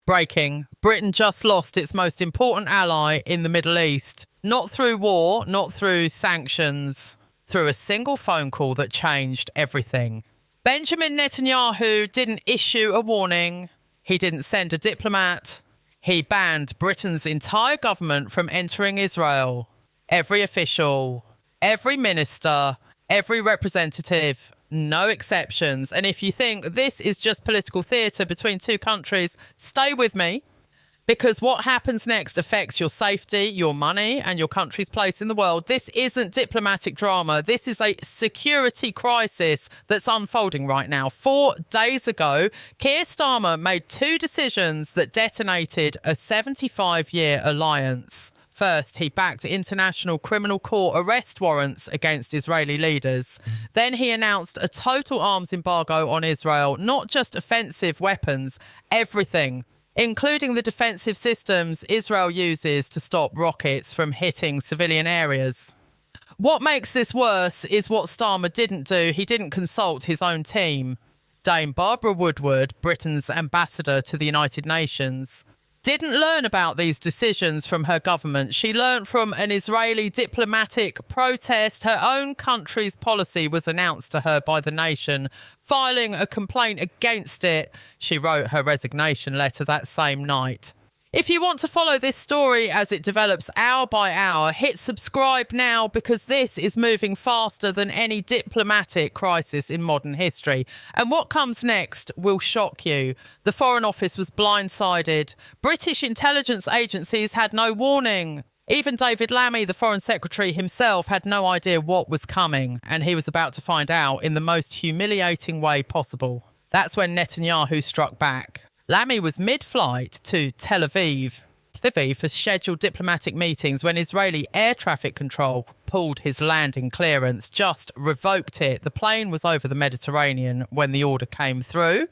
Breaking. Britain just lost its most important ally in the Middle East. Not through war, not through sanctions, through a single phone call that changed everything. Benjamin Netanyahu didn't issue a warning. He didn't send a diplomat. He banned Britain's entire government from entering Israel. Every official, every minister, every representative, no exceptions. And if you think this is just political theatre between two countries, stay with me, because what happens next affects your safety, your money, and your country's place in the world. This isn't diplomatic drama. This is a security crisis that's unfolding right now. 4 days ago, Keir Starmer made 2 decisions that detonated a 75-year alliance. First, he backed international criminal court arrest warrants against Israeli leaders. Then he announced a total arms embargo on Israel, not just offensive weapons, everything, including the defensive systems Israel uses to stop rockets from hitting civilian areas. What makes this worse is what Starmer didn't do. He didn't consult his own team. Dame Barbara Woodward, Britain's ambassador to the United Nations, didn't learn about these decisions from her government. She learned from an Israeli diplomatic protest. Her own country's policy was announced to her by the nation. Filing a complaint against it, she wrote her resignation letter that same night. If you want to follow this story as it develops hour by hour, hit subscribe now, because this is moving faster than any diplomatic crisis in modern history. And what comes next will shock you. The Foreign Office was blindsided. British intelligence agencies had no warning. Even David Lammy, the Foreign Secretary himself, had no idea what was coming, and he was about to find out in the most humiliating way possible. That's when Netanyahu struck back. Lammy was mid-flight to Tel Aviv for scheduled diplomatic meetings when Israeli air traffic control pulled his landing clearance, just revoked it. The plane was over the Mediterranean when the order came through.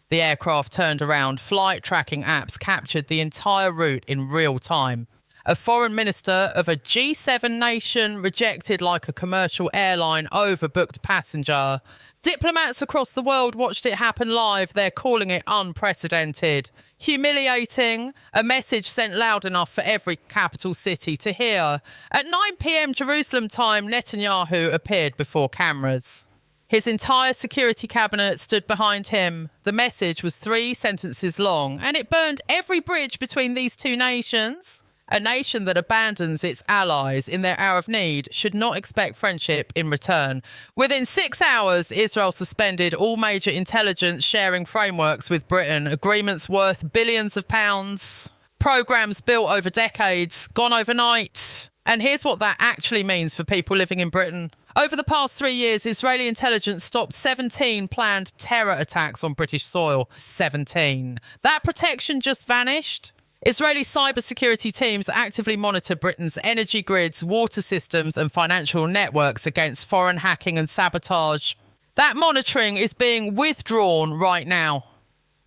The aircraft turned around. Flight tracking apps captured the entire route in real time. A foreign minister of a G7 nation rejected like a commercial airline overbooked passenger. Diplomats across the world watched it happen live. They're calling it unprecedented. Humiliating. A message sent loud enough for every capital city to hear. At 9 p.m. Jerusalem time, Netanyahu appeared before cameras. His entire security cabinet stood behind him. The message was 3 sentences long, and it burned every bridge between these two nations. A nation that abandons its allies in their hour of need should not expect friendship in return. Within 6 hours, Israel suspended all major intelligence sharing frameworks with Britain, agreements worth billions of pounds, programs built over decades, gone overnight. And here's what that actually means for people living in Britain. Over the past 3 years, Israeli intelligence stopped 17 planned terror attacks on British soil. 17. That protection just vanished. Israeli cybersecurity teams actively monitor Britain's energy grids, water systems and financial networks against foreign hacking and sabotage. That monitoring is being withdrawn right now.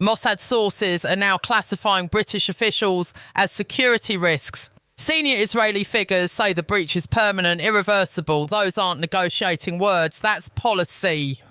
Mossad sources are now classifying British officials as security risks. Senior Israeli figures say the breach is permanent, irreversible. Those aren't negotiating words, that's policy.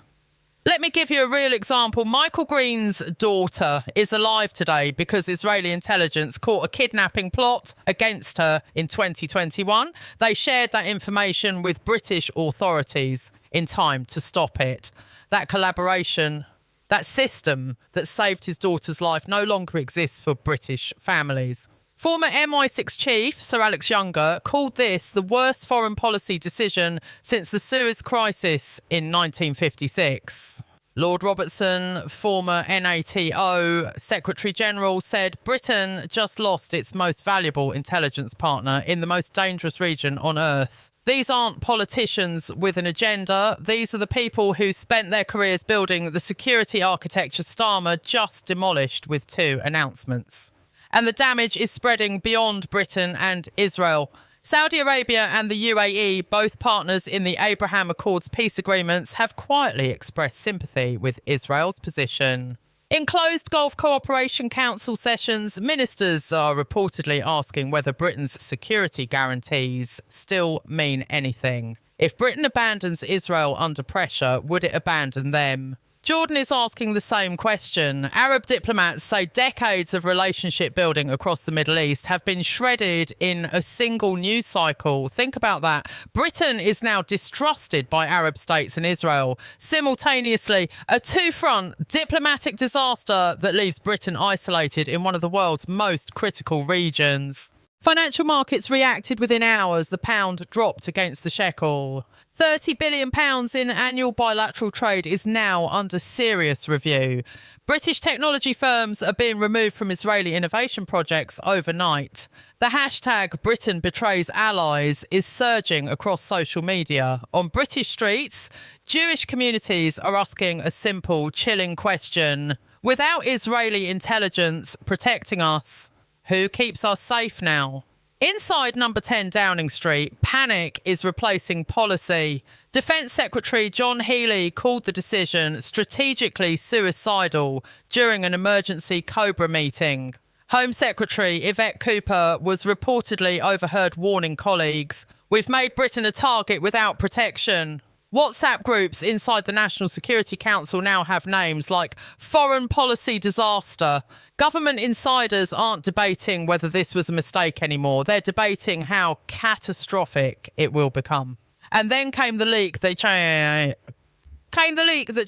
Let me give you a real example. Michael Green's daughter is alive today because Israeli intelligence caught a kidnapping plot against her in 2021. They shared that information with British authorities in time to stop it. That collaboration, that system that saved his daughter's life no longer exists for British families. Former MI6 chief Sir Alex Younger called this the worst foreign policy decision since the Suez Crisis in 1956. Lord Robertson, former NATO Secretary General, said Britain just lost its most valuable intelligence partner in the most dangerous region on Earth. These aren't politicians with an agenda. These are the people who spent their careers building the security architecture Starmer just demolished with 2 announcements. And the damage is spreading beyond Britain and Israel. Saudi Arabia and the UAE, both partners in the Abraham Accords peace agreements, have quietly expressed sympathy with Israel's position. In closed Gulf Cooperation Council sessions, ministers are reportedly asking whether Britain's security guarantees still mean anything. If Britain abandons Israel under pressure, would it abandon them? Jordan is asking the same question. Arab diplomats say decades of relationship building across the Middle East have been shredded in a single news cycle. Think about that. Britain is now distrusted by Arab states and Israel. Simultaneously, a two-front diplomatic disaster that leaves Britain isolated in one of the world's most critical regions. Financial markets reacted within hours. The pound dropped against the shekel. £30 billion in annual bilateral trade is now under serious review. British technology firms are being removed from Israeli innovation projects overnight. The hashtag Britain betrays allies is surging across social media. On British streets, Jewish communities are asking a simple, chilling question. Without Israeli intelligence protecting us, who keeps us safe now? Inside number 10 Downing Street, panic is replacing policy. Defence Secretary John Healey called the decision strategically suicidal during an emergency Cobra meeting. Home Secretary Yvette Cooper was reportedly overheard warning colleagues, "We've made Britain a target without protection." WhatsApp groups inside the National Security Council now have names like Foreign Policy Disaster. Government insiders aren't debating whether this was a mistake anymore. They're debating how catastrophic it will become. And then came the leak that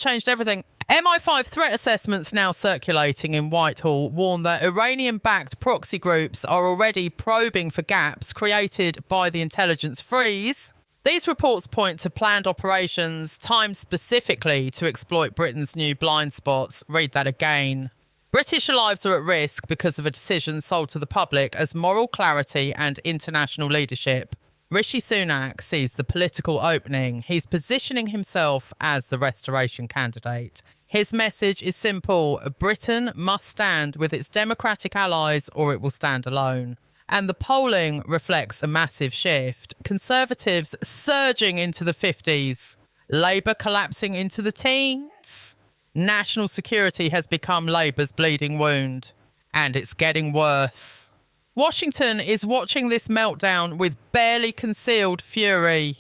changed everything. MI5 threat assessments now circulating in Whitehall warn that Iranian-backed proxy groups are already probing for gaps created by the intelligence freeze. These reports point to planned operations timed specifically to exploit Britain's new blind spots. Read that again. British lives are at risk because of a decision sold to the public as moral clarity and international leadership. Rishi Sunak sees the political opening. He's positioning himself as the restoration candidate. His message is simple. Britain must stand with its democratic allies or it will stand alone. And the polling reflects a massive shift. Conservatives surging into the 50s. Labour collapsing into the teens. National security has become Labour's bleeding wound. And it's getting worse. Washington is watching this meltdown with barely concealed fury.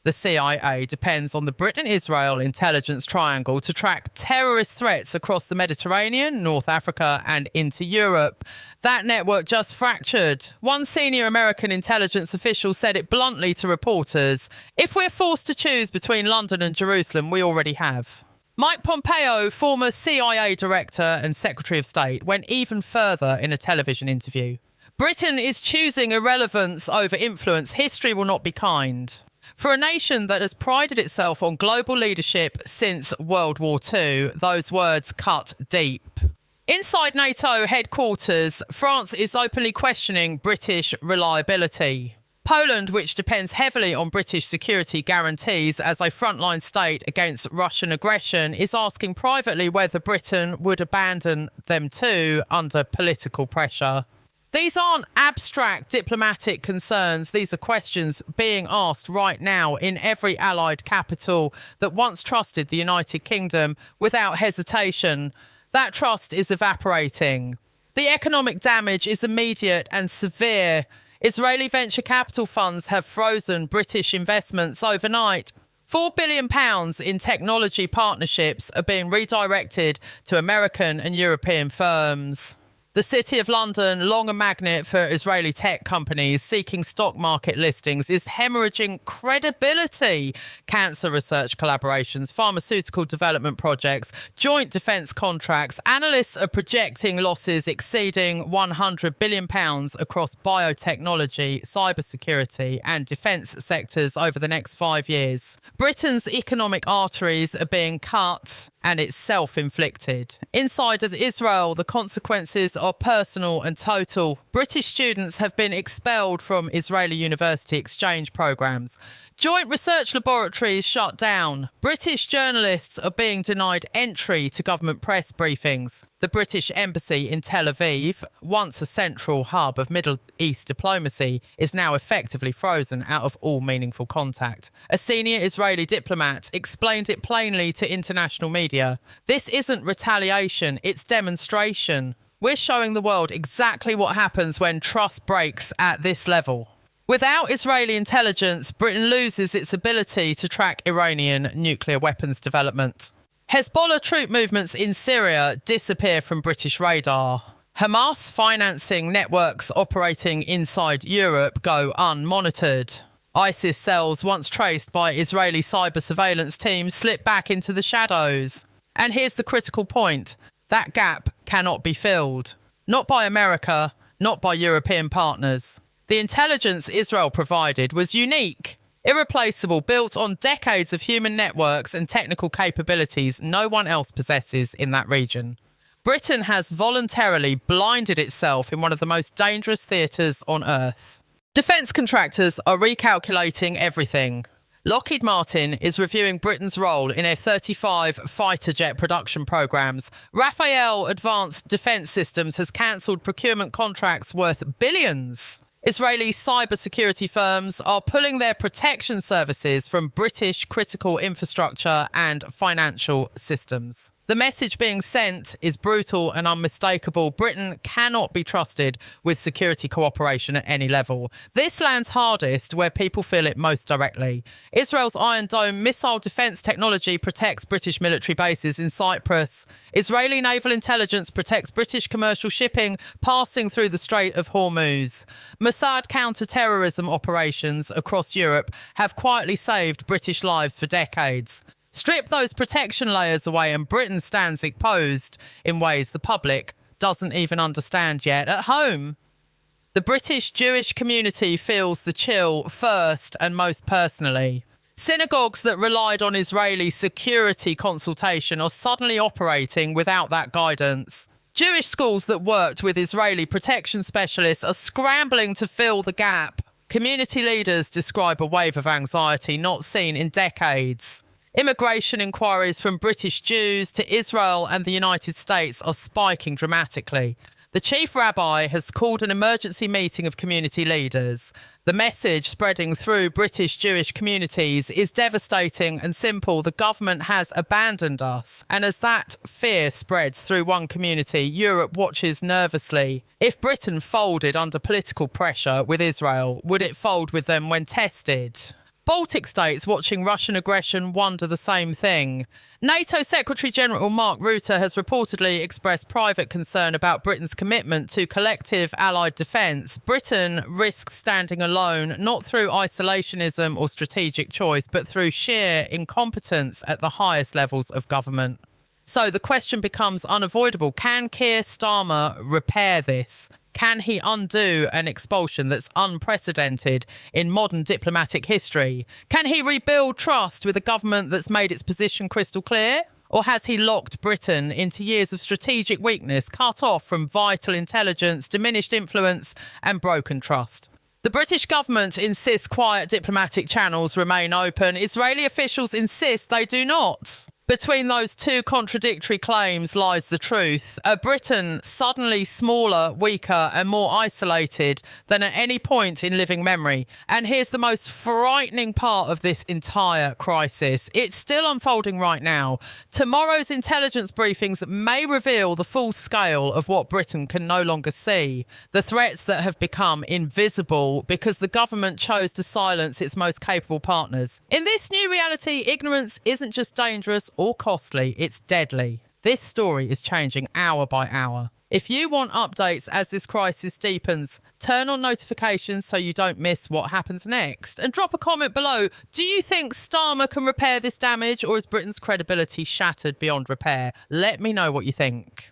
The CIA depends on the Britain-Israel intelligence triangle to track terrorist threats across the Mediterranean, North Africa, and into Europe. That network just fractured. One senior American intelligence official said it bluntly to reporters, "If we're forced to choose between London and Jerusalem, we already have." Mike Pompeo, former CIA director and Secretary of State, went even further in a television interview. Britain is choosing irrelevance over influence. History will not be kind. For a nation that has prided itself on global leadership since World War II, those words cut deep. Inside NATO headquarters, France is openly questioning British reliability. Poland, which depends heavily on British security guarantees as a frontline state against Russian aggression, is asking privately whether Britain would abandon them too under political pressure. These aren't abstract diplomatic concerns. These are questions being asked right now in every allied capital that once trusted the United Kingdom without hesitation. That trust is evaporating. The economic damage is immediate and severe. Israeli venture capital funds have frozen British investments overnight. £4 billion in technology partnerships are being redirected to American and European firms. The City of London, long a magnet for Israeli tech companies seeking stock market listings, is hemorrhaging credibility. Cancer research collaborations, pharmaceutical development projects, joint defence contracts. Analysts are projecting losses exceeding £100 billion across biotechnology, cybersecurity and defence sectors over the next 5 years. Britain's economic arteries are being cut and it's self-inflicted. Inside Israel, the consequences are personal and total. British students have been expelled from Israeli university exchange programs. Joint research laboratories shut down. British journalists are being denied entry to government press briefings. The British Embassy in Tel Aviv, once a central hub of Middle East diplomacy, is now effectively frozen out of all meaningful contact. A senior Israeli diplomat explained it plainly to international media. This isn't retaliation, it's demonstration. We're showing the world exactly what happens when trust breaks at this level. Without Israeli intelligence, Britain loses its ability to track Iranian nuclear weapons development. Hezbollah troop movements in Syria disappear from British radar. Hamas financing networks operating inside Europe go unmonitored. ISIS cells once traced by Israeli cyber surveillance teams slip back into the shadows. And here's the critical point. That gap cannot be filled. Not by America, not by European partners. The intelligence Israel provided was unique, irreplaceable, built on decades of human networks and technical capabilities no one else possesses in that region. Britain has voluntarily blinded itself in one of the most dangerous theatres on earth. Defence contractors are recalculating everything. Lockheed Martin is reviewing Britain's role in F-35 fighter jet production programmes. Rafael Advanced Defence Systems has cancelled procurement contracts worth billions. Israeli cybersecurity firms are pulling their protection services from British critical infrastructure and financial systems. The message being sent is brutal and unmistakable. Britain cannot be trusted with security cooperation at any level. This lands hardest where people feel it most directly. Israel's Iron Dome missile defence technology protects British military bases in Cyprus. Israeli naval intelligence protects British commercial shipping passing through the Strait of Hormuz. Mossad counter-terrorism operations across Europe have quietly saved British lives for decades. Strip those protection layers away and Britain stands exposed in ways the public doesn't even understand yet. At home, the British Jewish community feels the chill first and most personally. Synagogues that relied on Israeli security consultation are suddenly operating without that guidance. Jewish schools that worked with Israeli protection specialists are scrambling to fill the gap. Community leaders describe a wave of anxiety not seen in decades. Immigration inquiries from British Jews to Israel and the United States are spiking dramatically. The chief rabbi has called an emergency meeting of community leaders. The message spreading through British Jewish communities is devastating and simple. The government has abandoned us. And as that fear spreads through one community, Europe watches nervously. If Britain folded under political pressure with Israel, would it fold with them when tested? Baltic states watching Russian aggression wonder the same thing. NATO Secretary-General Mark Rutte has reportedly expressed private concern about Britain's commitment to collective allied defence. Britain risks standing alone, not through isolationism or strategic choice, but through sheer incompetence at the highest levels of government. So the question becomes unavoidable. Can Keir Starmer repair this? Can he undo an expulsion that's unprecedented in modern diplomatic history? Can he rebuild trust with a government that's made its position crystal clear? Or has he locked Britain into years of strategic weakness, cut off from vital intelligence, diminished influence and broken trust? The British government insists quiet diplomatic channels remain open. Israeli officials insist they do not. Between those two contradictory claims lies the truth. A Britain suddenly smaller, weaker and more isolated than at any point in living memory. And here's the most frightening part of this entire crisis. It's still unfolding right now. Tomorrow's intelligence briefings may reveal the full scale of what Britain can no longer see. The threats that have become invisible because the government chose to silence its most capable partners. In this new reality, ignorance isn't just dangerous or costly, it's deadly. This story is changing hour by hour. If you want updates as this crisis deepens, turn on notifications so you don't miss what happens next. And drop a comment below. Do you think Starmer can repair this damage, or is Britain's credibility shattered beyond repair? Let me know what you think.